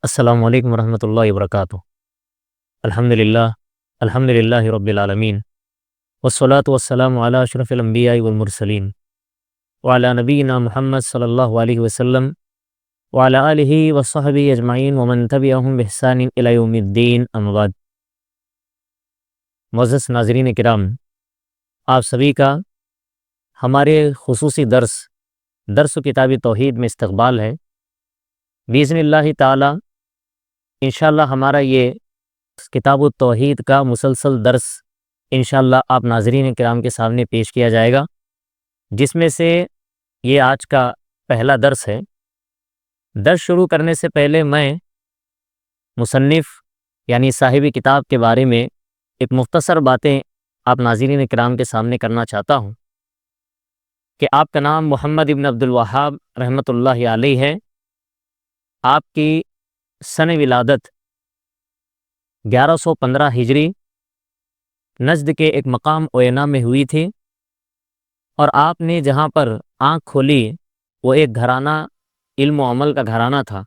السلام علیکم ورحمۃ اللہ وبرکاتہ۔ الحمدللہ الحمدللہ رب العالمین، والصلاة والسلام علی اشرف الانبیاء والمرسلین، وعلی نبینا محمد صلی اللہ علیہ وسلم، وعلی آلہ وصحبہ اجمعین ومن تبعہم بإحسان الی یوم الدین، اما بعد۔ معزز ناظرین کرام، آپ سبھی کا ہمارے خصوصی درس و کتاب توحید میں استقبال ہے۔ باذن اللہ تعالی انشاءاللہ ہمارا یہ کتاب التوحید کا مسلسل درس انشاءاللہ آپ ناظرین کرام کے سامنے پیش کیا جائے گا، جس میں سے یہ آج کا پہلا درس ہے۔ درس شروع کرنے سے پہلے میں مصنف یعنی صاحب کتاب کے بارے میں ایک مختصر باتیں آپ ناظرین کرام کے سامنے کرنا چاہتا ہوں کہ آپ کا نام محمد ابن عبد الوہاب رحمۃ اللہ علیہ ہے۔ آپ کی سن ولادت 1115 ہجری نجد کے ایک مقام اوینا میں ہوئی تھی، اور آپ نے جہاں پر آنکھ کھولی وہ ایک گھرانہ علم و عمل کا گھرانہ تھا،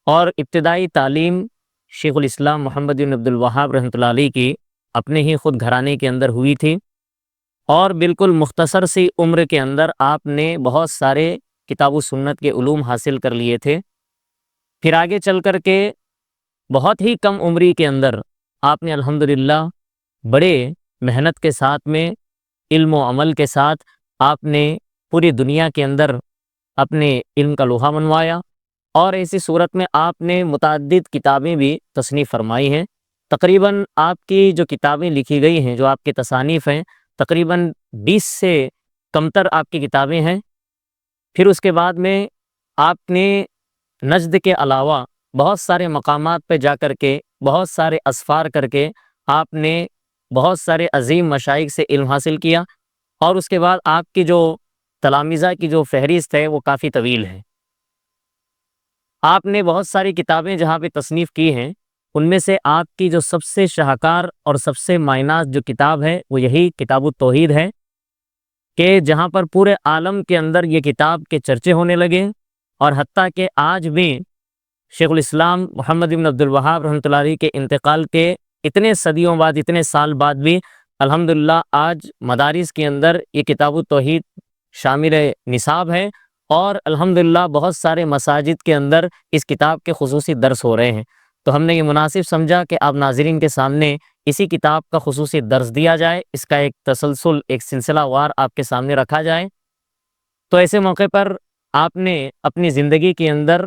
اور ابتدائی تعلیم شیخ الاسلام محمد بن عبد الوہاب رحمۃ اللہ علیہ کی اپنے ہی خود گھرانے کے اندر ہوئی تھی، اور بالکل مختصر سی عمر کے اندر آپ نے بہت سارے کتاب و سنت کے علوم حاصل کر لیے تھے۔ پھر آگے چل کر کے بہت ہی کم عمری کے اندر آپ نے الحمدللہ بڑے محنت کے ساتھ میں علم و عمل کے ساتھ آپ نے پوری دنیا کے اندر اپنے علم کا لوہا منوایا، اور ایسی صورت میں آپ نے متعدد کتابیں بھی تصنیف فرمائی ہیں۔ تقریباً آپ کی جو کتابیں لکھی گئی ہیں، جو آپ کی تصانیف ہیں، تقریباً 20 سے کمتر آپ کی کتابیں ہیں۔ پھر اس کے بعد میں آپ نے نجد کے علاوہ بہت سارے مقامات پہ جا کر کے بہت سارے اسفار کر کے آپ نے بہت سارے عظیم مشائخ سے علم حاصل کیا، اور اس کے بعد آپ کی جو تلامذہ کی جو فہرست ہے وہ کافی طویل ہے۔ آپ نے بہت ساری کتابیں جہاں پہ تصنیف کی ہیں، ان میں سے آپ کی جو سب سے شاہکار اور سب سے معنیٰ جو کتاب ہے وہ یہی کتاب التوحید ہے، کہ جہاں پر پورے عالم کے اندر یہ کتاب کے چرچے ہونے لگے، اور حتیٰ کہ آج بھی شیخ الاسلام محمد بن عبد الوہاب رحمۃ اللہ علیہ کے انتقال کے اتنے صدیوں بعد، اتنے سال بعد بھی الحمدللہ آج مدارس کے اندر یہ کتاب التوحید شامل نصاب ہے، اور الحمدللہ بہت سارے مساجد کے اندر اس کتاب کے خصوصی درس ہو رہے ہیں۔ تو ہم نے یہ مناسب سمجھا کہ آپ ناظرین کے سامنے اسی کتاب کا خصوصی درس دیا جائے، اس کا ایک تسلسل، ایک سلسلہ وار آپ کے سامنے رکھا جائے۔ تو ایسے موقع پر آپ نے اپنی زندگی کے اندر،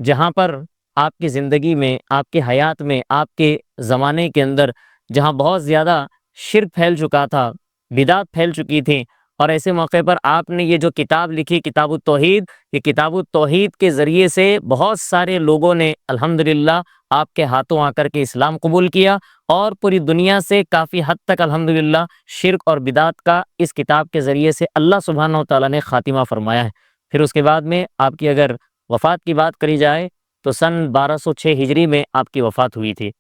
جہاں پر آپ کی زندگی میں، آپ کی حیات میں، آپ کے زمانے کے اندر جہاں بہت زیادہ شرک پھیل چکا تھا، بدعت پھیل چکی تھی، اور ایسے موقع پر آپ نے یہ جو کتاب لکھی کتاب التوحید، یہ کتاب التوحید کے ذریعے سے بہت سارے لوگوں نے الحمدللہ آپ کے ہاتھوں آ کر کے اسلام قبول کیا، اور پوری دنیا سے کافی حد تک الحمدللہ شرک اور بدعت کا اس کتاب کے ذریعے سے اللہ سبحانہ و تعالیٰ نے خاتمہ فرمایا ہے۔ پھر اس کے بعد میں آپ کی اگر وفات کی بات کری جائے تو سن 1206 ہجری میں آپ کی وفات ہوئی تھی۔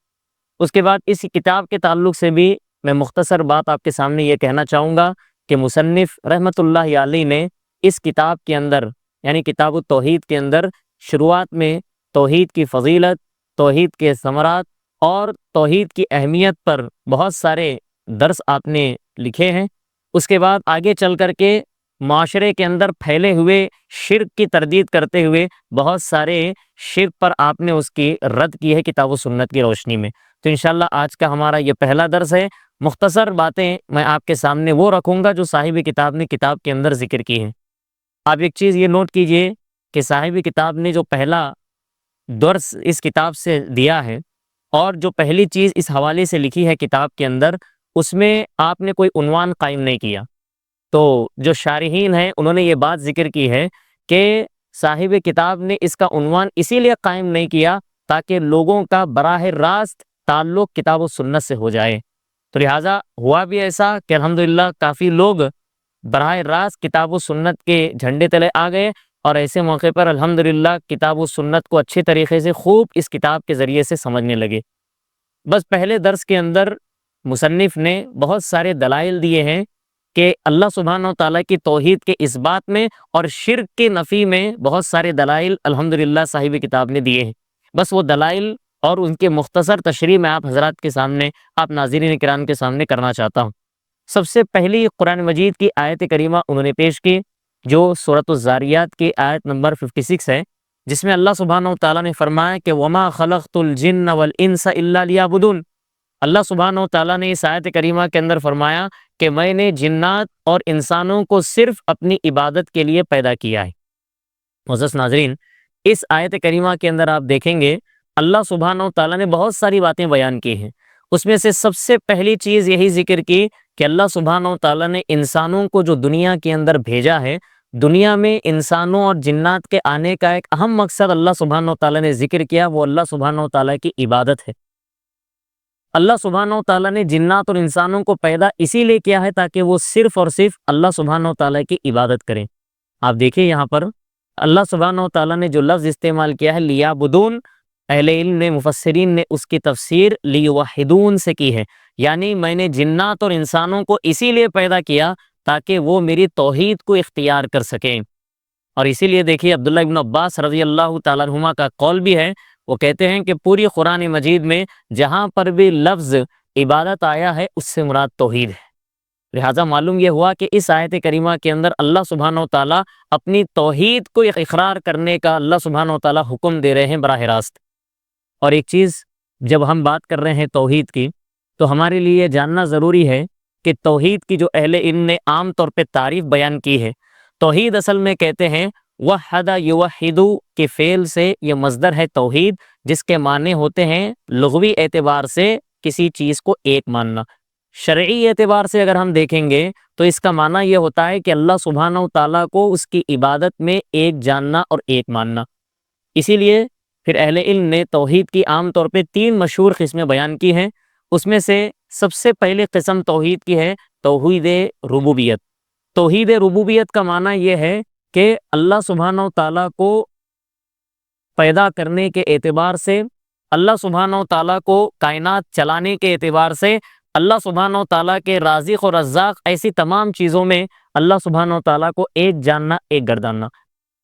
اس کے بعد اس کتاب کے تعلق سے بھی میں مختصر بات آپ کے سامنے یہ کہنا چاہوں گا کہ مصنف رحمۃ اللہ علیہ نے اس کتاب کے اندر یعنی کتاب التوحید کے اندر شروعات میں توحید کی فضیلت، توحید کے ثمرات اور توحید کی اہمیت پر بہت سارے درس آپ نے لکھے ہیں۔ اس کے بعد آگے چل کر کے معاشرے کے اندر پھیلے ہوئے شرک کی تردید کرتے ہوئے بہت سارے شرک پر آپ نے اس کی رد کی ہے کتاب و سنت کی روشنی میں۔ تو انشاءاللہ آج کا ہمارا یہ پہلا درس ہے۔ مختصر باتیں میں آپ کے سامنے وہ رکھوں گا جو صاحب کتاب نے کتاب کے اندر ذکر کی ہیں۔ آپ ایک چیز یہ نوٹ کیجئے کہ صاحب کتاب نے جو پہلا درس اس کتاب سے دیا ہے، اور جو پہلی چیز اس حوالے سے لکھی ہے کتاب کے اندر، اس میں آپ نے کوئی عنوان قائم نہیں کیا۔ تو جو شارحین ہیں انہوں نے یہ بات ذکر کی ہے کہ صاحب کتاب نے اس کا عنوان اسی لیے قائم نہیں کیا تاکہ لوگوں کا براہ راست تعلق کتاب و سنت سے ہو جائے۔ تو لہٰذا ہوا بھی ایسا کہ الحمدللہ کافی لوگ براہ راست کتاب و سنت کے جھنڈے تلے آ گئے، اور ایسے موقع پر الحمدللہ کتاب و سنت کو اچھے طریقے سے خوب اس کتاب کے ذریعے سے سمجھنے لگے۔ بس پہلے درس کے اندر مصنف نے بہت سارے دلائل دیے ہیں کہ اللہ سبحانہ و تعالیٰ کی توحید کے اس بات میں اور شرک کی نفی میں بہت سارے دلائل الحمدللہ صاحب کتاب نے دیے ہیں۔ بس وہ دلائل اور ان کے مختصر تشریح میں آپ حضرات کے سامنے، آپ ناظرین کرام کے سامنے کرنا چاہتا ہوں۔ سب سے پہلی قرآن مجید کی آیت کریمہ انہوں نے پیش کی، جو سورۃ الذاریات کی آیت نمبر 56 ہے، جس میں اللہ سبحانہ و تعالیٰ نے فرمایا کہ وَمَا خَلَقْتُ الْجِنَّ وَالْإِنسَ إِلَّا لِيَعْبُدُونِ۔ اللہ سبحانہ و تعالیٰ نے اس آیت کریمہ کے اندر فرمایا کہ میں نے جنات اور انسانوں کو صرف اپنی عبادت کے لیے پیدا کیا ہے۔ معزز ناظرین، اس آیت کریمہ کے اندر آپ دیکھیں گے اللہ سبحانہ و تعالیٰ نے بہت ساری باتیں بیان کی ہیں۔ اس میں سے سب سے پہلی چیز یہی ذکر کی کہ اللہ سبحانہ و تعالیٰ نے انسانوں کو جو دنیا کے اندر بھیجا ہے، دنیا میں انسانوں اور جنات کے آنے کا ایک اہم مقصد اللہ سبحانہ و تعالیٰ نے ذکر کیا، وہ اللہ سبحانہ و تعالیٰ کی عبادت ہے۔ اللہ سبحانہ و تعالیٰ نے جنات اور انسانوں کو پیدا اسی لیے کیا ہے تاکہ وہ صرف اور صرف اللہ سبحانہ و تعالیٰ کی عبادت کریں۔ آپ دیکھیں یہاں پر اللہ سبحانہ و تعالیٰ نے جو لفظ استعمال کیا ہے لیعبدون، اہل علم نے، مفسرین نے اس کی تفسیر لیوحدون سے کی ہے، یعنی میں نے جنات اور انسانوں کو اسی لیے پیدا کیا تاکہ وہ میری توحید کو اختیار کر سکیں۔ اور اسی لیے دیکھیے عبداللہ ابن عباس رضی اللہ تعالیٰ عنہما کا قول بھی ہے، وہ کہتے ہیں کہ پوری قرآن مجید میں جہاں پر بھی لفظ عبادت آیا ہے اس سے مراد توحید ہے۔ لہٰذا معلوم یہ ہوا کہ اس آیت کریمہ کے اندر اللہ سبحانہ و تعالیٰ اپنی توحید کو اقرار کرنے کا اللہ سبحانہ و تعالیٰ حکم دے رہے ہیں براہ راست۔ اور ایک چیز جب ہم بات کر رہے ہیں توحید کی، تو ہمارے لیے یہ جاننا ضروری ہے کہ توحید کی جو اہل علم نے عام طور پہ تعریف بیان کی ہے، توحید اصل میں کہتے ہیں وحد یوحد کے فعل سے یہ مصدر ہے توحید، جس کے معنی ہوتے ہیں لغوی اعتبار سے کسی چیز کو ایک ماننا۔ شرعی اعتبار سے اگر ہم دیکھیں گے تو اس کا معنی یہ ہوتا ہے کہ اللہ سبحانہ و تعالیٰ کو اس کی عبادت میں ایک جاننا اور ایک ماننا۔ اسی لیے پھر اہل علم نے توحید کی عام طور پہ 3 مشہور قسمیں بیان کی ہیں۔ اس میں سے سب سے پہلی قسم توحید کی ہے توحید ربوبیت۔ توحید ربوبیت کا معنی یہ ہے کہ اللہ سبحانہ و تعالیٰ کو پیدا کرنے کے اعتبار سے، اللہ سبحانہ و تعالیٰ کو کائنات چلانے کے اعتبار سے، اللہ سبحانہ و تعالیٰ کے رازق اور رزاق، ایسی تمام چیزوں میں اللہ سبحانہ و تعالیٰ کو ایک جاننا، ایک گرداننا۔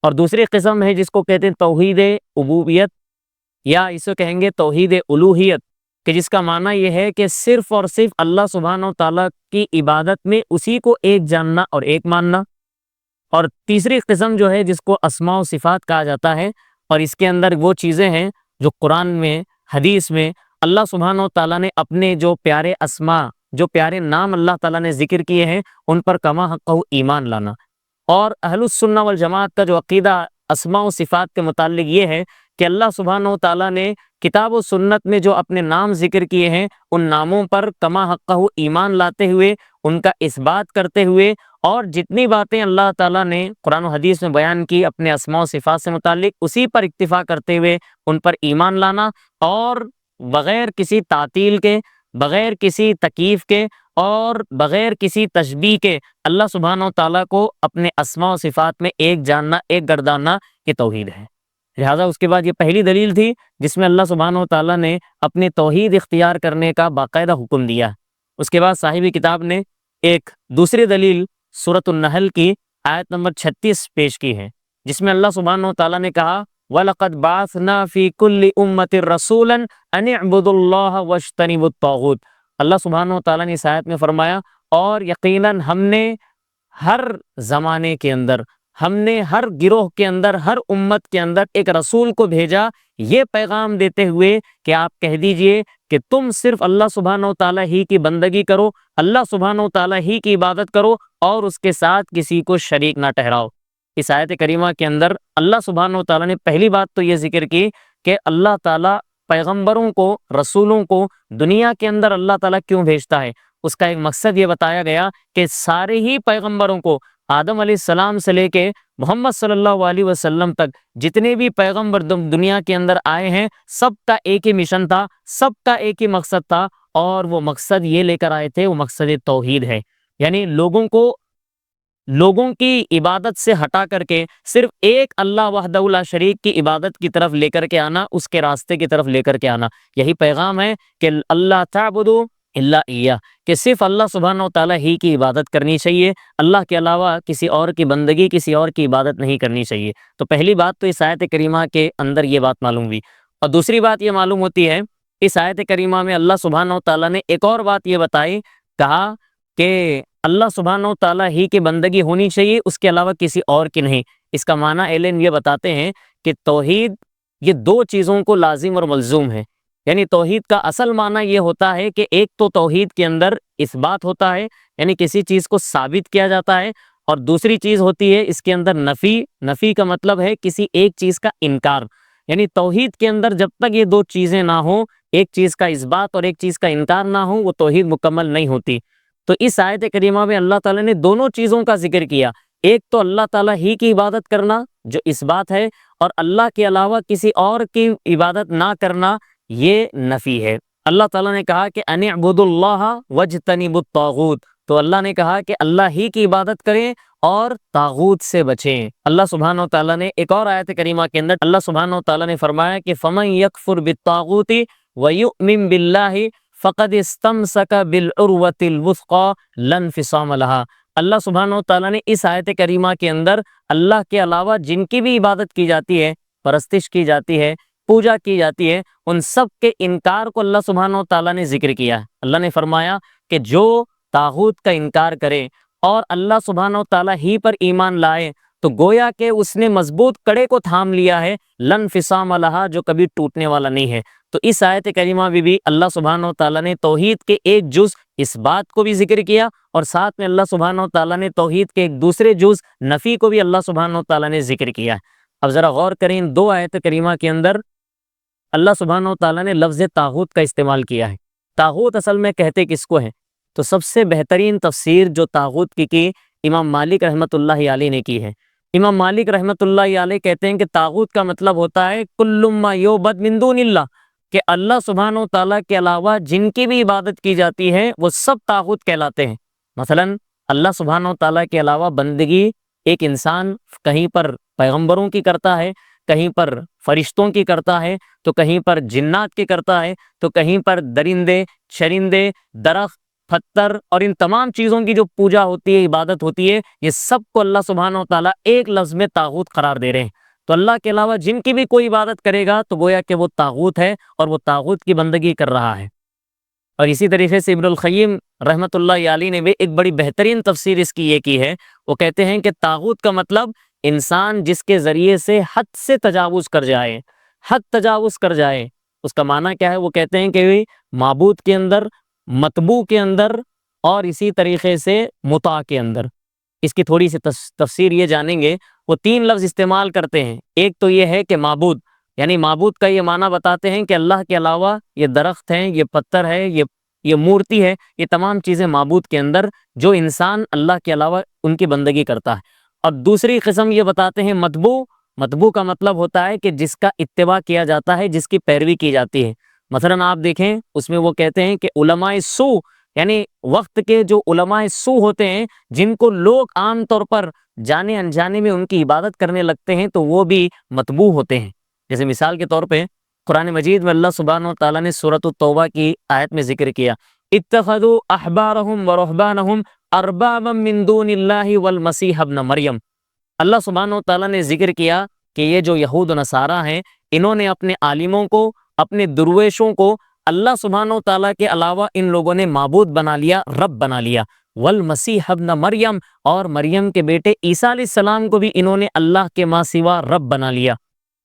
اور دوسری قسم ہے جس کو کہتے ہیں توحید عبودیت، یا اسے کہیں گے توحید الوہیت، کہ جس کا معنی یہ ہے کہ صرف اور صرف اللہ سبحانہ و تعالیٰ کی عبادت میں اسی کو ایک جاننا اور ایک ماننا۔ اور تیسری قسم جو ہے جس کو اسماء و صفات کہا جاتا ہے، اور اس کے اندر وہ چیزیں ہیں جو قرآن میں، حدیث میں اللہ سبحانہ و تعالیٰ نے اپنے جو پیارے اسماء، جو پیارے نام اللہ تعالیٰ نے ذکر کیے ہیں، ان پر کما حقہ ایمان لانا۔ اور اہل السنہ والجماعت کا جو عقیدہ اسماء و صفات کے متعلق یہ ہے کہ اللہ سبحانہ و تعالیٰ نے کتاب و سنت میں جو اپنے نام ذکر کیے ہیں، ان ناموں پر کما حقہ ایمان لاتے ہوئے، ان کا اثبات کرتے ہوئے، اور جتنی باتیں اللہ تعالیٰ نے قرآن و حدیث میں بیان کی اپنے اسماء و صفات سے متعلق، اسی پر اکتفا کرتے ہوئے ان پر ایمان لانا، اور بغیر کسی تعطیل کے، بغیر کسی تکییف کے، اور بغیر کسی تشبیہ کے اللہ سبحانہ و تعالیٰ کو اپنے اسماء و صفات میں ایک جاننا، ایک گرداننا، یہ توحید ہے۔ لہٰذا اس کے بعد یہ پہلی دلیل تھی جس میں اللہ سبحانہ و تعالیٰ نے اپنے توحید اختیار کرنے کا باقاعدہ حکم دیا۔ اس کے بعد صاحب کتاب نے ایک دوسری دلیل سورۃ النحل کی آیت نمبر 36 پیش کی ہے، جس میں اللہ سبحانہ و تعالیٰ نے کہا وَلَقَدْ بَعَثْنَا فِي كُلِّ أُمَّةٍ رَسُولًا أَنِ اعْبُدُوا اللَّهَ وَاجْتَنِبُوا الطَّاغُوتَ۔ اللہ سبحانہ و تعالیٰ نے اس آیت میں فرمایا، اور یقیناً ہم نے ہر زمانے کے اندر، ہم نے ہر گروہ کے اندر، ہر امت کے اندر ایک رسول کو بھیجا، یہ پیغام دیتے ہوئے کہ آپ کہہ دیجئے کہ تم صرف اللہ سبحانہ و تعالیٰ ہی کی بندگی کرو، اللہ سبحانہ و تعالیٰ ہی کی عبادت کرو، اور اس کے ساتھ کسی کو شریک نہ ٹھہراؤ۔ اس آیت کریمہ کے اندر اللہ سبحانہ و تعالیٰ نے پہلی بات تو یہ ذکر کی کہ اللہ تعالیٰ پیغمبروں کو، رسولوں کو دنیا کے اندر اللہ تعالیٰ کیوں بھیجتا ہے۔ اس کا ایک مقصد یہ بتایا گیا کہ سارے ہی پیغمبروں کو، آدم علیہ السلام سے لے کے محمد صلی اللہ علیہ وسلم تک جتنے بھی پیغمبر دنیا کے اندر آئے ہیں، سب کا ایک ہی مشن تھا، سب کا ایک ہی مقصد تھا، اور وہ مقصد یہ لے کر آئے تھے، وہ مقصد توحید ہے، یعنی لوگوں کو لوگوں کی عبادت سے ہٹا کر کے صرف ایک اللہ وحدہ لا شریک کی عبادت کی طرف لے کر کے آنا، اس کے راستے کی طرف لے کر کے آنا۔ یہی پیغام ہے کہ اللہ تعبدوا الا ایہ، کہ صرف اللہ سبحانہ و تعالیٰ ہی کی عبادت کرنی چاہیے، اللہ کے علاوہ کسی اور کی بندگی، کسی اور کی عبادت نہیں کرنی چاہیے۔ تو پہلی بات تو اس آیت کریمہ کے اندر یہ بات معلوم ہوئی۔ اور دوسری بات یہ معلوم ہوتی ہے اس آیت کریمہ میں اللہ سبحانہ و تعالیٰ نے ایک اور بات یہ بتائی، کہا کہ اللہ سبحانہ و تعالیٰ ہی کی بندگی ہونی چاہیے، اس کے علاوہ کسی اور کی نہیں۔ اس کا معنی اہل علم یہ بتاتے ہیں کہ توحید یہ دو چیزوں کو لازم اور ملزوم ہے۔ یعنی توحید کا اصل معنی یہ ہوتا ہے کہ ایک تو توحید کے اندر اس بات ہوتا ہے، یعنی کسی چیز کو ثابت کیا جاتا ہے، اور دوسری چیز ہوتی ہے اس کے اندر نفی۔ نفی کا مطلب ہے کسی ایک چیز کا انکار۔ یعنی توحید کے اندر جب تک یہ دو چیزیں نہ ہوں، ایک چیز کا اثبات اور ایک چیز کا انکار نہ ہو، وہ توحید مکمل نہیں ہوتی۔ تو اس آیت کریمہ میں اللہ تعالیٰ نے دونوں چیزوں کا ذکر کیا، ایک تو اللہ تعالیٰ ہی کی عبادت کرنا جو اس بات ہے، اور اللہ کے علاوہ کسی اور کی عبادت نہ کرنا یہ نفی ہے۔ اللہ تعالیٰ نے کہا کہ ان اعبدوا اللہ واجتنبوا الطاغوت، تو اللہ نے کہا کہ اللہ ہی کی عبادت کریں اور طاغوت سے بچیں۔ اللہ سبحانہ و تعالیٰ نے ایک اور آیت کریمہ کے اندر اللہ سبحانہ و تعالیٰ نے فرمایا کہ فمن یکفر بالطاغوت ویؤمن باللہ فقد استمسک بالعروۃ الوثقی لا انفصام لہا۔ اللہ سبحانہ و تعالیٰ نے اس آیت کریمہ کے اندر اللہ کے علاوہ جن کی بھی عبادت کی جاتی ہے، پرستش کی جاتی ہے، پوجا کی جاتی ہے، ان سب کے انکار کو اللہ سبحانہ و تعالیٰ نے ذکر کیا ہے۔ اللہ نے فرمایا کہ جو طاغوت کا انکار کرے اور اللہ سبحانہ و تعالیٰ ہی پر ایمان لائے تو گویا کہ اس نے مضبوط کڑے کو تھام لیا ہے، لن انفصام لہا، جو کبھی ٹوٹنے والا نہیں ہے۔ تو اس آیت کریمہ میں بھی اللہ سبحانہ و تعالیٰ نے توحید کے ایک جز اس بات کو بھی ذکر کیا، اور ساتھ میں اللہ سبحانہ و تعالیٰ نے توحید کے ایک دوسرے جز نفی کو بھی اللہ سبحانہ و تعالیٰ نے ذکر کیا ہے۔ اب ذرا غور کریں، ان دو آیت کریمہ کے اندر اللہ سبحانہ و تعالیٰ نے لفظ طاغوت کا استعمال کیا ہے۔ طاغوت اصل میں کہتے کس کو ہیں؟ تو سب سے بہترین تفسیر جو طاغوت کی امام مالک رحمۃ اللہ علیہ نے کی ہے۔ امام مالک رحمۃ اللہ علیہ کہتے ہیں کہ طاغوت کا مطلب ہوتا ہے کل ما یعبد من دون اللہ، کہ اللہ سبحانہ و تعالیٰ کے علاوہ جن کی بھی عبادت کی جاتی ہے وہ سب طاغوت کہلاتے ہیں۔ مثلا اللہ سبحانہ و تعالیٰ کے علاوہ بندگی ایک انسان کہیں پر پیغمبروں کی کرتا ہے، کہیں پر فرشتوں کی کرتا ہے، تو کہیں پر جنات کی کرتا ہے، تو کہیں پر درندے، چرندے، درخت، پتھر اور ان تمام چیزوں کی جو پوجا ہوتی ہے، عبادت ہوتی ہے، یہ سب کو اللہ سبحانہ و تعالیٰ ایک لفظ میں طاغوت قرار دے رہے ہیں۔ تو اللہ کے علاوہ جن کی بھی کوئی عبادت کرے گا تو گویا کہ وہ طاغوت ہے اور وہ طاغوت کی بندگی کر رہا ہے۔ اور اسی طریقے سے ابن القیم رحمۃ اللہ علیہ نے بھی ایک بڑی بہترین تفسیر اس کی یہ کی ہے۔ وہ کہتے ہیں کہ طاغوت کا مطلب انسان جس کے ذریعے سے حد سے تجاوز کر جائے، حد تجاوز کر جائے۔ اس کا معنی کیا ہے؟ وہ کہتے ہیں کہ معبود کے اندر، مطبوع کے اندر، اور اسی طریقے سے مطاع کے اندر۔ اس کی تھوڑی سی تفسیر یہ جانیں گے۔ وہ تین لفظ استعمال کرتے ہیں۔ ایک تو یہ ہے کہ معبود، یعنی معبود کا یہ معنی بتاتے ہیں کہ اللہ کے علاوہ یہ درخت ہیں، یہ پتھر ہے، یہ مورتی ہے، یہ تمام چیزیں معبود کے اندر جو انسان اللہ کے علاوہ ان کی بندگی کرتا ہے۔ اور دوسری قسم یہ بتاتے ہیں مطبوع۔ مطبوع کا مطلب ہوتا ہے کہ جس کا اتباع کیا جاتا ہے، جس کی پیروی کی جاتی ہے۔ مثلا آپ دیکھیں اس میں وہ کہتے ہیں کہ علماء سو، یعنی وقت کے جو علماء سو ہوتے ہیں جن کو لوگ عام طور پر جانے انجانے میں ان کی عبادت کرنے لگتے ہیں، تو وہ بھی مطبوع ہوتے ہیں۔ جیسے مثال کے طور پہ قرآن مجید میں اللہ سبحانہ و تعالیٰ نے سورۃ التوبہ کی آیت میں ذکر کیا، اتخذوا احبارهم ورهبانهم اربابا من دون اللہ والمسیح ابن مریم۔ اللہ سبحانہ و تعالیٰ نے ذکر کیا کہ یہ جو یہود و نصارہ ہیں، انہوں نے اپنے عالموں کو، اپنے درویشوں کو اللہ سبحانہ و تعالیٰ کے علاوہ ان لوگوں نے معبود بنا لیا، رب بنا لیا۔ والمسیح ابن مریم، اور مریم کے بیٹے عیسیٰ علیہ السلام کو بھی انہوں نے اللہ کے ماں سوا رب بنا لیا۔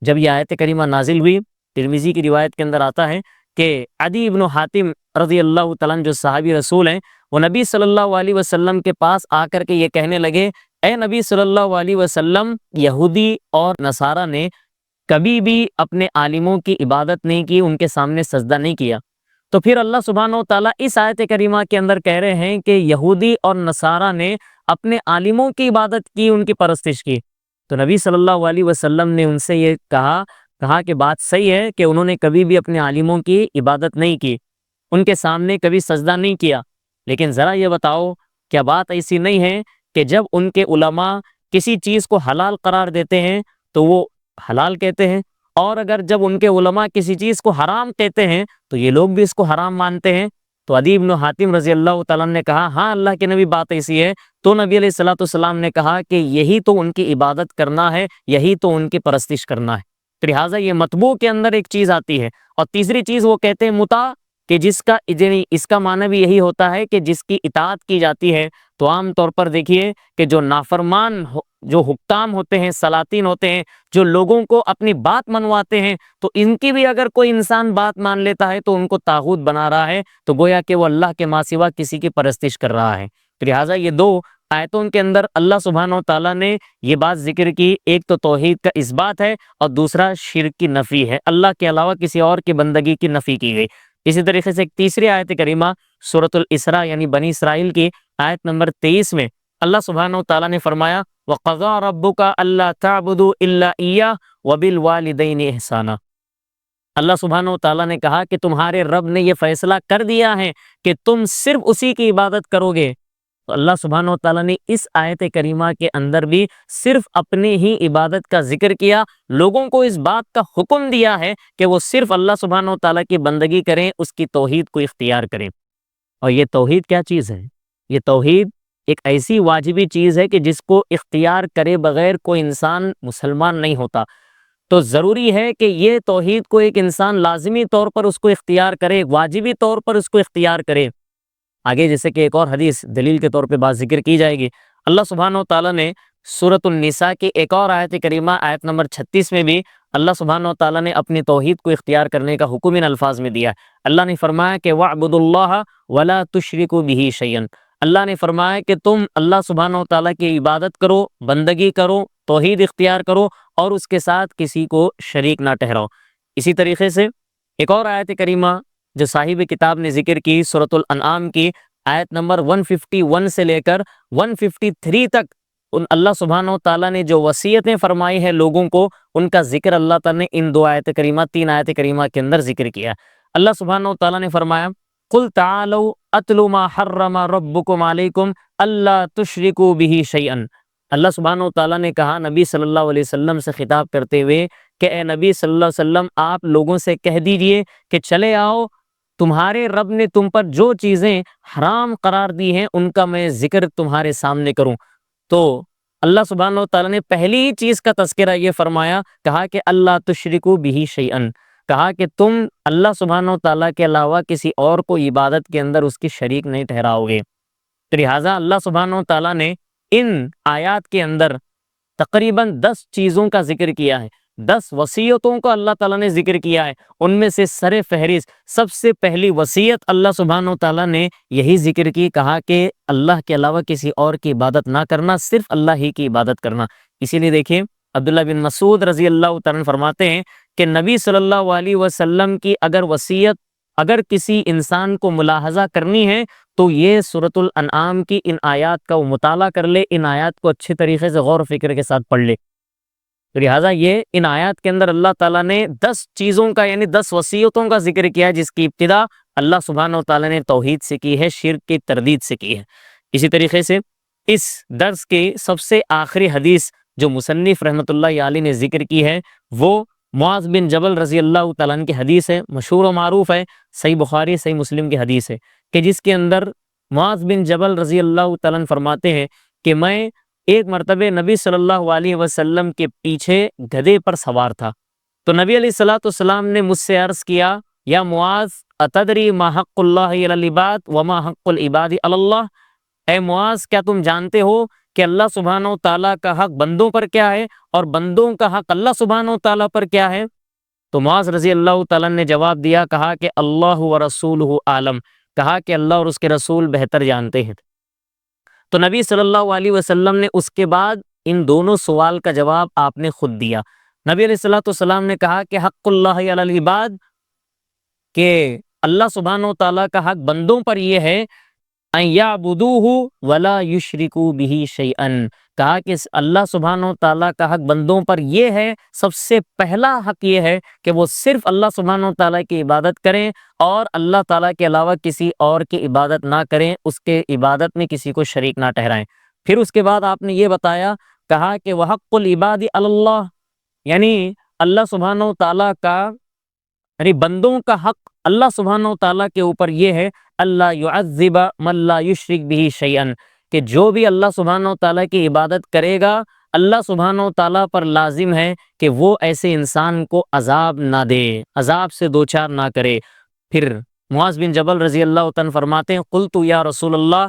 جب یہ آیت کریمہ نازل ہوئی، ترمذی کی روایت کے اندر آتا ہے کہ عدی ابن حاتم رضی اللہ تعالیٰ عنہ جو صحابی رسول ہیں، وہ نبی صلی اللہ علیہ وسلم کے پاس آ کر کے یہ کہنے لگے، اے نبی صلی اللہ علیہ وسلم، یہودی اور نصارہ نے کبھی بھی اپنے عالموں کی عبادت نہیں کی، ان کے سامنے سجدہ نہیں کیا۔ تو پھر اللہ سبحانہ و تعالیٰ اس آیت کریمہ کے اندر کہہ رہے ہیں کہ یہودی اور نصارہ نے اپنے عالموں کی عبادت کی، ان کی پرستش کی۔ تو نبی صلی اللہ علیہ وسلم نے ان سے یہ کہا کہ بات صحیح ہے کہ انہوں نے کبھی بھی اپنے عالموں کی عبادت نہیں کی، ان کے سامنے کبھی سجدہ نہیں کیا، لیکن ذرا یہ بتاؤ کیا بات ایسی نہیں ہے کہ جب ان کے علماء کسی چیز کو حلال قرار دیتے ہیں تو وہ حلال کہتے ہیں، اور اگر جب ان کے علماء کسی چیز کو حرام کہتے ہیں تو یہ لوگ بھی اس کو حرام مانتے ہیں؟ تو عدی بن حاتم رضی اللہ تعالیٰ نے کہا، ہاں اللہ کے نبی بات ایسی ہے۔ تو نبی علیہ الصلوۃ والسلام نے کہا کہ یہی تو ان کی عبادت کرنا ہے، یہی تو ان کی پرستش کرنا ہے۔ تو لہٰذا یہ مطبوع کے اندر ایک چیز آتی ہے۔ اور تیسری چیز وہ کہتے ہیں مطاع، کہ جس کا اس کا معنی بھی یہی ہوتا ہے کہ جس کی اطاعت کی جاتی ہے۔ تو عام طور پر دیکھیے کہ جو نافرمان جو حکام ہوتے ہیں، سلاطین ہوتے ہیں، جو لوگوں کو اپنی بات منواتے ہیں، تو ان کی بھی اگر کوئی انسان بات مان لیتا ہے تو ان کو طاغوت بنا رہا ہے، تو گویا کہ وہ اللہ کے ماں سوا کسی کی پرستش کر رہا ہے۔ تو لہٰذا یہ دو آیتوں کے اندر اللہ سبحانہ و تعالیٰ نے یہ بات ذکر کی، ایک تو توحید کا اثبات ہے اور دوسرا شرک کی نفی ہے، اللہ کے علاوہ کسی اور کی بندگی کی نفی کی گئی۔ اسی طریقے سے ایک تیسری آیت کریمہ سورۃ الاسراء یعنی بنی اسرائیل کی آیت نمبر 23 میں اللہ سبحانہ و تعالیٰ نے فرمایا وَقَضَىٰ رَبُّكَ أَلَّا تَعْبُدُوا إِلَّا إِيَّاهُ وَبِالْوَالِدَيْنِ إِحْسَانًا۔ اللہ سبحانہ و تعالیٰ نے کہا کہ تمہارے رب نے یہ فیصلہ کر دیا ہے کہ تم صرف اسی کی عبادت کرو گے۔ تو اللہ سبحانہ و تعالیٰ نے اس آیت کریمہ کے اندر بھی صرف اپنی ہی عبادت کا ذکر کیا، لوگوں کو اس بات کا حکم دیا ہے کہ وہ صرف اللہ سبحانہ و تعالیٰ کی بندگی کریں، اس کی توحید کو اختیار کریں۔ اور یہ توحید کیا چیز ہے؟ یہ توحید ایک ایسی واجبی چیز ہے کہ جس کو اختیار کرے بغیر کوئی انسان مسلمان نہیں ہوتا۔ تو ضروری ہے کہ یہ توحید کو ایک انسان لازمی طور پر اس کو اختیار کرے، واجبی طور پر اس کو اختیار کرے۔ آگے جیسے کہ ایک اور حدیث دلیل کے طور پہ بات ذکر کی جائے گی، اللہ سبحانہ و تعالیٰ نے سورۃ النساء کی ایک اور آیت کریمہ آیت نمبر 36 میں بھی اللہ سبحانہ و تعالیٰ نے اپنی توحید کو اختیار کرنے کا حکم ان الفاظ میں دیا۔ اللہ نے فرمایا کہ وَاعْبُدُوا اللَّهَ وَلَا تُشْرِكُوا بِهِ شَيْئًا۔ اللہ نے فرمایا کہ تم اللہ سبحانہ و تعالیٰ کی عبادت کرو، بندگی کرو، توحید اختیار کرو اور اس کے ساتھ کسی کو شریک نہ ٹھہراؤ۔ اسی طریقے سے ایک اور آیت کریمہ جو صاحب کتاب نے ذکر کی سورۃ الانعام کی آیت نمبر 151 سے لے کر 153 تک، اللہ سبحانہ و تعالیٰ نے جو وصیتیں فرمائی ہیں لوگوں کو، ان کا ذکر اللہ تعالیٰ نے ان تین آیت کریمہ کے اندر ذکر کیا۔ اللہ سبحانہ و تعالیٰ نے فرمایا قُلْ تَعَالَوْا أَتْلُ مَا حَرَّمَ رَبُّكُمْ عَلَيْكُمْ أَلَّا تُشْرِكُوا بِهِ شَيْئًا۔ اللہ سبحانہ و تعالیٰ نے کہا نبی صلی اللہ علیہ وسلم سے خطاب کرتے ہوئے کہ اے نبی صلی اللہ علیہ وسلم آپ لوگوں سے کہہ دیجئے کہ چلے آؤ، تمہارے رب نے تم پر جو چیزیں حرام قرار دی ہیں ان کا میں ذکر تمہارے سامنے کروں۔ تو اللہ سبحانہ و تعالیٰ نے پہلی ہی چیز کا تذکرہ یہ فرمایا، کہا کہ اللہ تشرکوا بہ شیئا، کہا کہ تم اللہ سبحانہ و تعالیٰ کے علاوہ کسی اور کو عبادت کے اندر اس کی شریک نہیں ٹھہراؤ گے۔ تو لہٰذا اللہ سبحانہ و تعالیٰ نے ان آیات کے اندر تقریباً 10 چیزوں کا ذکر کیا ہے، 10 وصیتوں کا اللہ تعالیٰ نے ذکر کیا ہے۔ ان میں سے سر فہرست سب سے پہلی وصیت اللہ سبحانہ و تعالیٰ نے یہی ذکر کی، کہا کہ اللہ کے علاوہ کسی اور کی عبادت نہ کرنا، صرف اللہ ہی کی عبادت کرنا۔ اسی لیے دیکھیں عبداللہ بن مسعود رضی اللہ تعالیٰ فرماتے ہیں کہ نبی صلی اللہ علیہ وسلم کی اگر وصیت اگر کسی انسان کو ملاحظہ کرنی ہے تو یہ سورۃ الانعام کی ان آیات کا وہ مطالعہ کر لے، ان آیات کو اچھے طریقے سے غور و فکر کے ساتھ پڑھ لے۔ تو لہٰذا یہ ان آیات کے اندر اللہ تعالیٰ نے 10 چیزوں کا یعنی 10 وصیتوں کا ذکر کیا ہے، جس کی ابتدا اللہ سبحانہ و تعالیٰ نے توحید سے کی ہے، شرک کی تردید سے کی ہے۔ اسی طریقے سے اس درس کی سب سے آخری حدیث جو مصنف رحمۃ اللہ علیہ نے ذکر کی ہے وہ معاذ بن جبل رضی اللہ تعالیٰ عنہ کی حدیث ہے، مشہور و معروف ہے، صحیح بخاری صحیح مسلم کی حدیث ہے، کہ جس کے اندر معاذ بن جبل رضی اللہ تعالیٰ عنہ فرماتے ہیں کہ میں ایک مرتبہ نبی صلی اللہ علیہ وسلم کے پیچھے گدھے پر سوار تھا، تو نبی علیہ الصلوۃ والسلام نے مجھ سے عرض کیا یا معاذ اتدری ما حق اللہ علی العباد وما حق العباد علی اللہ، اے معاذ کیا تم جانتے ہو کہ اللہ سبحانہ و تعالیٰ کا حق بندوں پر کیا ہے اور بندوں کا حق اللہ سبحانہ و تعالیٰ پر کیا ہے؟ تو معاذ رضی اللہ تعالیٰ نے جواب دیا، کہا کہ اللہ و رسولہ عالم، کہا کہ اللہ اور اس کے رسول بہتر جانتے ہیں۔ تو نبی صلی اللہ علیہ وسلم نے اس کے بعد ان دونوں سوال کا جواب آپ نے خود دیا۔ نبی علیہ الصلوۃ والسلام نے کہا کہ حق اللہ علی العباد، کہ اللہ سبحانہ و تعالیٰ کا حق بندوں پر یہ ہے ان یعبدوہ ولا یشرکوا بہ شیئا، کہا کہ اللہ سبحانہ و تعالیٰ کا حق بندوں پر یہ ہے، سب سے پہلا حق یہ ہے کہ وہ صرف اللہ سبحانہ و تعالیٰ کی عبادت کریں اور اللہ تعالیٰ کے علاوہ کسی اور کی عبادت نہ کریں، اس کے عبادت میں کسی کو شریک نہ ٹھہرائیں۔ پھر اس کے بعد آپ نے یہ بتایا، کہا کہ وحق العباد علی اللہ، یعنی اللہ سبحانہ و تعالیٰ کا یعنی بندوں کا حق اللہ سبحانہ و تعالیٰ کے اوپر یہ ہے اللہ یعذب من لا یشرک بہ شیئا، کہ جو بھی اللہ سبحانہ و تعالیٰ کی عبادت کرے گا اللہ سبحانہ و تعالیٰ پر لازم ہے کہ وہ ایسے انسان کو عذاب نہ دے، عذاب سے دوچار نہ کرے۔ پھر معاذ بن جبل رضی اللہ عنہ فرماتے ہیں قلت یا رسول اللہ،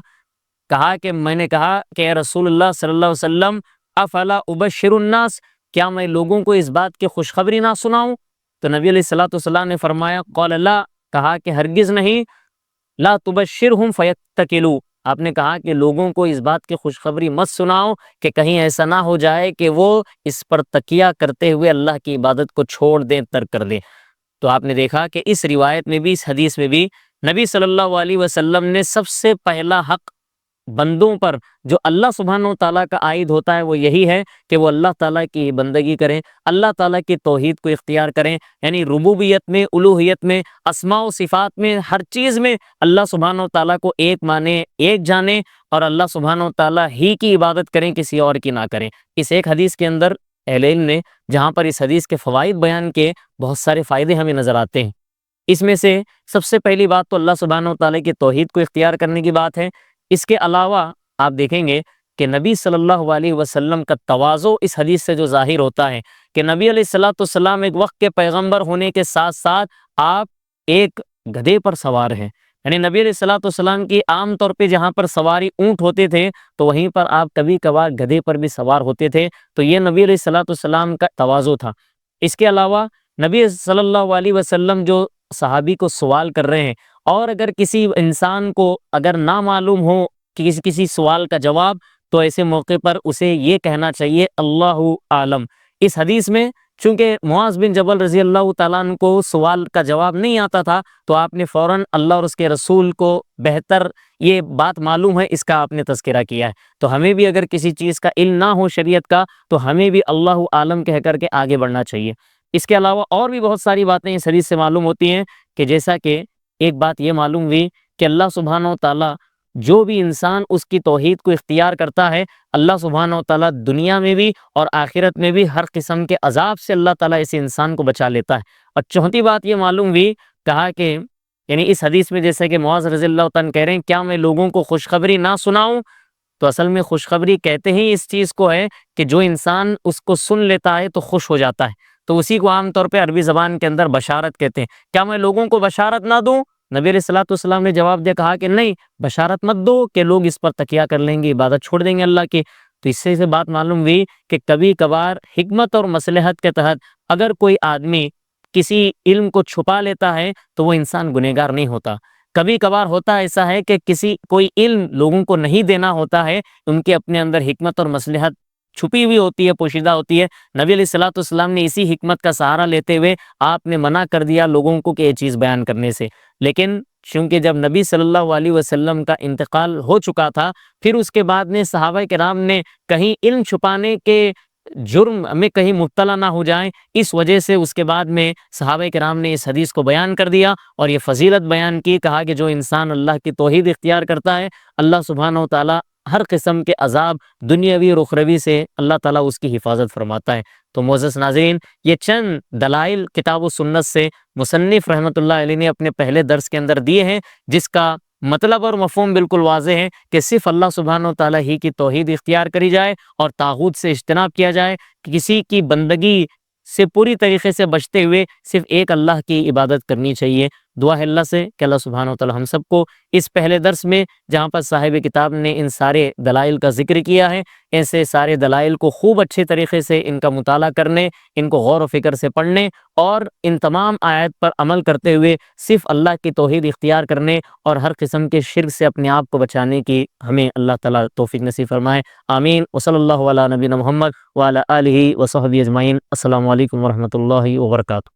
کہا کہ میں نے کہا کہ اے رسول اللہ صلی اللہ علیہ وسلم افلا ابشر الناس، کیا میں لوگوں کو اس بات کی خوشخبری نہ سناؤں؟ تو نبی علیہ الصلوۃ والسلام نے فرمایا قال لا، کہا کہ ہرگز نہیں، لا تبشرہم فیتکلوا، آپ نے کہا کہ لوگوں کو اس بات کی خوشخبری مت سناؤ کہ کہیں ایسا نہ ہو جائے کہ وہ اس پر تکیہ کرتے ہوئے اللہ کی عبادت کو چھوڑ دیں، ترک کر دیں۔ تو آپ نے دیکھا کہ اس روایت میں بھی، اس حدیث میں بھی نبی صلی اللہ علیہ وسلم نے سب سے پہلا حق بندوں پر جو اللہ سبحانہ و تعالیٰ کا عائد ہوتا ہے وہ یہی ہے کہ وہ اللہ تعالیٰ کی بندگی کریں، اللہ تعالیٰ کی توحید کو اختیار کریں، یعنی ربوبیت میں، الوہیت میں، اسماء و صفات میں، ہر چیز میں اللہ سبحانہ و تعالیٰ کو ایک مانیں، ایک جانیں، اور اللہ سبحانہ و تعالیٰ ہی کی عبادت کریں، کسی اور کی نہ کریں۔ اس ایک حدیث کے اندر اہل علم نے جہاں پر اس حدیث کے فوائد بیان کیے، بہت سارے فائدے ہمیں نظر آتے ہیں۔ اس میں سے سب سے پہلی بات تو اللہ سبحانہ و تعالیٰ کی توحید کو اختیار کرنے کی بات ہے۔ اس کے علاوہ آپ دیکھیں گے کہ نبی صلی اللہ علیہ وسلم کا تواضع اس حدیث سے جو ظاہر ہوتا ہے کہ نبی علیہ الصلوۃ والسلام ایک وقت کے پیغمبر ہونے کے ساتھ ساتھ آپ ایک گدھے پر سوار ہیں، یعنی نبی علیہ الصلوۃ والسلام کی عام طور پہ جہاں پر سواری اونٹ ہوتے تھے تو وہیں پر آپ کبھی کبھار گدھے پر بھی سوار ہوتے تھے، تو یہ نبی علیہ الصلوۃ والسلام کا تواضع تھا۔ اس کے علاوہ نبی صلی اللہ علیہ وسلم جو صحابی کو سوال کر رہے ہیں، اور اگر کسی انسان کو اگر نہ معلوم ہو کہ کسی سوال کا جواب، تو ایسے موقع پر اسے یہ کہنا چاہیے اللہ عالم۔ اس حدیث میں چونکہ معاذ بن جبل رضی اللہ تعالیٰ عنہ کو سوال کا جواب نہیں آتا تھا، تو آپ نے فوراً اللہ اور اس کے رسول کو بہتر یہ بات معلوم ہے، اس کا آپ نے تذکرہ کیا ہے۔ تو ہمیں بھی اگر کسی چیز کا علم نہ ہو شریعت کا، تو ہمیں بھی اللہ عالم کہہ کر کے آگے بڑھنا چاہیے۔ اس کے علاوہ اور بھی بہت ساری باتیں اس حدیث سے معلوم ہوتی ہیں، کہ جیسا کہ ایک بات یہ معلوم ہوئی کہ اللہ سبحانہ و تعالیٰ جو بھی انسان اس کی توحید کو اختیار کرتا ہے، اللہ سبحانہ و تعالیٰ دنیا میں بھی اور آخرت میں بھی ہر قسم کے عذاب سے اللہ تعالیٰ اس انسان کو بچا لیتا ہے۔ اور چوتھی بات یہ معلوم ہوئی، کہا کہ یعنی اس حدیث میں جیسے کہ معاذ رضی اللہ عنہ کہہ رہے ہیں کیا میں لوگوں کو خوشخبری نہ سناؤں، تو اصل میں خوشخبری کہتے ہی اس چیز کو ہے کہ جو انسان اس کو سن لیتا ہے تو خوش ہو جاتا ہے، تو اسی کو عام طور پہ عربی زبان کے اندر بشارت کہتے ہیں۔ کیا میں لوگوں کو بشارت نہ دوں؟ نبی علیہ الصلوۃ والسلام نے جواب دیا، کہا کہ نہیں، بشارت مت دو کہ لوگ اس پر تکیہ کر لیں گے، عبادت چھوڑ دیں گے اللہ کی۔ تو اس سے بات معلوم ہوئی کہ کبھی کبھار حکمت اور مصلحت کے تحت اگر کوئی آدمی کسی علم کو چھپا لیتا ہے تو وہ انسان گنہگار نہیں ہوتا۔ کبھی کبھار ہوتا ایسا ہے کہ کوئی علم لوگوں کو نہیں دینا ہوتا ہے، ان کے اپنے اندر حکمت اور مصلحت چھپی ہوئی ہوتی ہے، پوشیدہ ہوتی ہے۔ نبی علیہ الصلوۃ والسلام نے اسی حکمت کا سہارا لیتے ہوئے آپ نے منع کر دیا لوگوں کو کہ یہ چیز بیان کرنے سے، لیکن چونکہ جب نبی صلی اللہ علیہ وسلم کا انتقال ہو چکا تھا، پھر اس کے بعد نے صحابہ کرام نے کہیں علم چھپانے کے جرم میں کہیں مبتلا نہ ہو جائیں، اس وجہ سے اس کے بعد میں صحابہ کرام نے اس حدیث کو بیان کر دیا اور یہ فضیلت بیان کی، کہا کہ جو انسان اللہ کی توحید اختیار کرتا ہے، اللہ سبحانہ و تعالیٰ ہر قسم کے عذاب دنیاوی اور اخروی سے اللہ تعالیٰ اس کی حفاظت فرماتا ہے۔ تو معزز ناظرین، یہ چند دلائل کتاب و سنت سے مصنف رحمۃ اللہ علیہ نے اپنے پہلے درس کے اندر دیے ہیں، جس کا مطلب اور مفہوم بالکل واضح ہے کہ صرف اللہ سبحانہ و تعالیٰ ہی کی توحید اختیار کری جائے اور طاغوت سے اجتناب کیا جائے، کسی کی بندگی سے پوری طریقے سے بچتے ہوئے صرف ایک اللہ کی عبادت کرنی چاہیے۔ دعا ہے اللہ سے کہ اللہ سبحانہ و تعالیٰ ہم سب کو اس پہلے درس میں جہاں پر صاحب کتاب نے ان سارے دلائل کا ذکر کیا ہے، ایسے سارے دلائل کو خوب اچھے طریقے سے ان کا مطالعہ کرنے، ان کو غور و فکر سے پڑھنے اور ان تمام آیات پر عمل کرتے ہوئے صرف اللہ کی توحید اختیار کرنے اور ہر قسم کے شرک سے اپنے آپ کو بچانے کی ہمیں اللہ تعالیٰ توفیق نصیب فرمائے۔ آمین۔ وصلی اللہ علی نبینا محمد وعلی آلہ وصحبہ اجمعین۔ السلام علیکم ورحمۃ اللہ وبرکاتہ۔